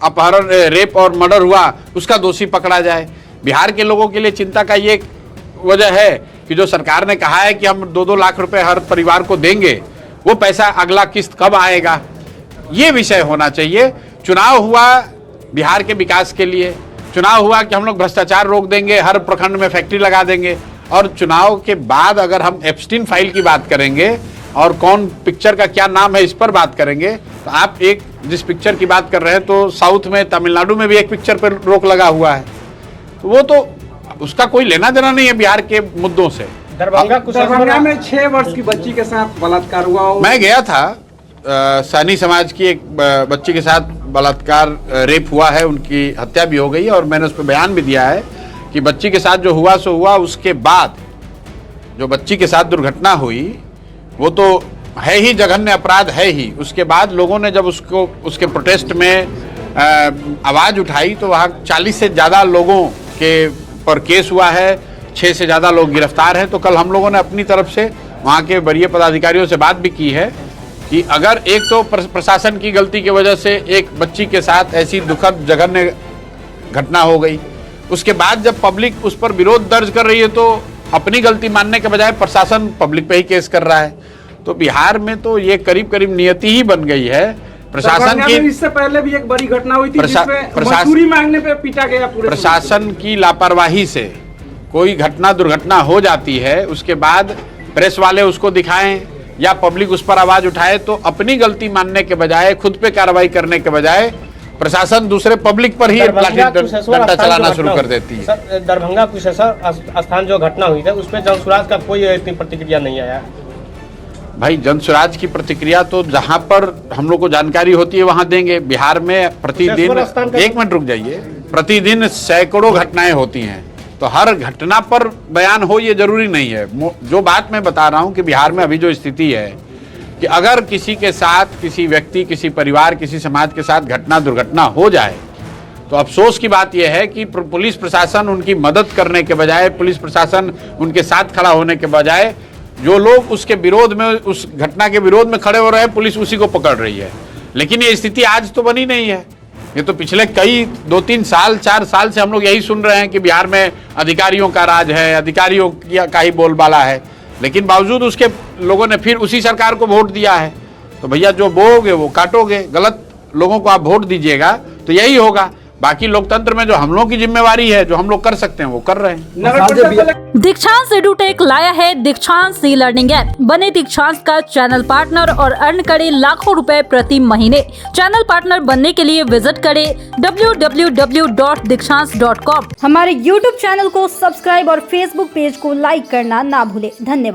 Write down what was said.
अपहरण, रेप और मर्डर हुआ उसका दोषी पकड़ा जाए। बिहार के लोगों के लिए चिंता का ये वजह है कि जो सरकार ने कहा है कि हम 2-2 लाख रुपए हर परिवार को देंगे, वो पैसा अगला किस्त कब आएगा, ये विषय होना चाहिए। चुनाव हुआ बिहार के विकास के लिए, चुनाव हुआ कि हम लोग भ्रष्टाचार रोक देंगे, हर प्रखंड में फैक्ट्री लगा देंगे, और चुनाव के बाद अगर हम एप्स्टीन फाइल की बात करेंगे और कौन पिक्चर का क्या नाम है इस पर बात करेंगे, तो आप एक जिस पिक्चर की बात कर रहे हैं तो साउथ में तमिलनाडु में भी एक पिक्चर पर रोक लगा हुआ है, तो वो तो उसका कोई लेना देना नहीं है बिहार के मुद्दों से। दरभंगा में 6 वर्ष की बच्ची के साथ बलात्कार हुआ। मैं गया था, सैनी समाज की एक बच्ची के साथ बलात्कार, रेप हुआ है, उनकी हत्या भी हो गई है और मैंने उस पर बयान भी दिया है कि बच्ची के साथ जो हुआ सो हुआ। उसके बाद जो बच्ची के साथ दुर्घटना हुई वो तो है ही जघन्य अपराध है ही। उसके बाद लोगों ने जब उसको उसके प्रोटेस्ट में आवाज़ उठाई तो वहाँ 40 से ज़्यादा लोगों के पर केस हुआ है, 6 से ज़्यादा लोग गिरफ्तार हैं। तो कल हम लोगों ने अपनी तरफ से वहाँ के वरीय पदाधिकारियों से बात भी की है कि अगर एक तो प्रशासन की गलती की वजह से एक बच्ची के साथ ऐसी दुखद जघन्य घटना हो गई, उसके बाद जब पब्लिक उस पर विरोध दर्ज कर रही है तो अपनी गलती मानने के बजाय प्रशासन पब्लिक पे ही केस कर रहा है। तो बिहार में तो ये करीब करीब नियति ही बन गई है प्रशासन की। इससे पहले भी एक बड़ी घटना हुई थी जिसमें मजदूरी मांगने पे पीटा गया पूरे। प्रशासन की लापरवाही से कोई घटना दुर्घटना हो जाती है, उसके बाद प्रेस वाले उसको दिखाएं या पब्लिक उस पर आवाज उठाए, तो अपनी गलती मानने के बजाय, खुद पे कार्रवाई करने के बजाय प्रशासन दूसरे पब्लिक पर ही डंडा चलाना शुरू कर देती है। सर, दरभंगा कुशेश्वर स्थान जो घटना हुई है उस पर जनसुराज का कोई इतनी प्रतिक्रिया नहीं आया। भाई जनसुराज की प्रतिक्रिया तो जहां पर हम लोग को जानकारी होती है वहां देंगे। बिहार में प्रतिदिन, एक मिनट रुक जाइए, प्रतिदिन सैकड़ों घटनाएं होती हैं, तो हर घटना पर बयान हो ये जरूरी नहीं है। जो बात मैं बता रहा हूं कि बिहार में अभी जो स्थिति है कि अगर किसी के साथ, किसी व्यक्ति, किसी परिवार, किसी समाज के साथ घटना दुर्घटना हो जाए तो अफसोस की बात यह है कि पुलिस प्रशासन उनकी मदद करने के बजाय, पुलिस प्रशासन उनके साथ खड़ा होने के बजाय, जो लोग उसके विरोध में, उस घटना के विरोध में खड़े हो रहे हैं, पुलिस उसी को पकड़ रही है। लेकिन ये स्थिति आज तो बनी नहीं है, ये तो पिछले कई 2-3 साल 4 साल से हम लोग यही सुन रहे हैं कि बिहार में अधिकारियों का राज है, अधिकारियों का ही बोलबाला है। लेकिन बावजूद उसके लोगों ने फिर उसी सरकार को वोट दिया है। तो भैया जो बोओगे वो काटोगे, गलत लोगों को आप वोट दीजिएगा तो यही होगा। बाकी लोकतंत्र में जो हम लोग की जिम्मेवारी है, जो हम लोग कर सकते हैं वो कर रहे हैं। दीक्षांत एडुटेक लाया है दीक्षांत सी लर्निंग ऐप। बने दीक्षांत का चैनल पार्टनर और अर्न करे लाखों रुपए प्रति महीने। चैनल पार्टनर बनने के लिए विजिट करें www.dikshans.com। हमारे YouTube चैनल को सब्सक्राइब और Facebook पेज को लाइक करना ना भूले। धन्यवाद।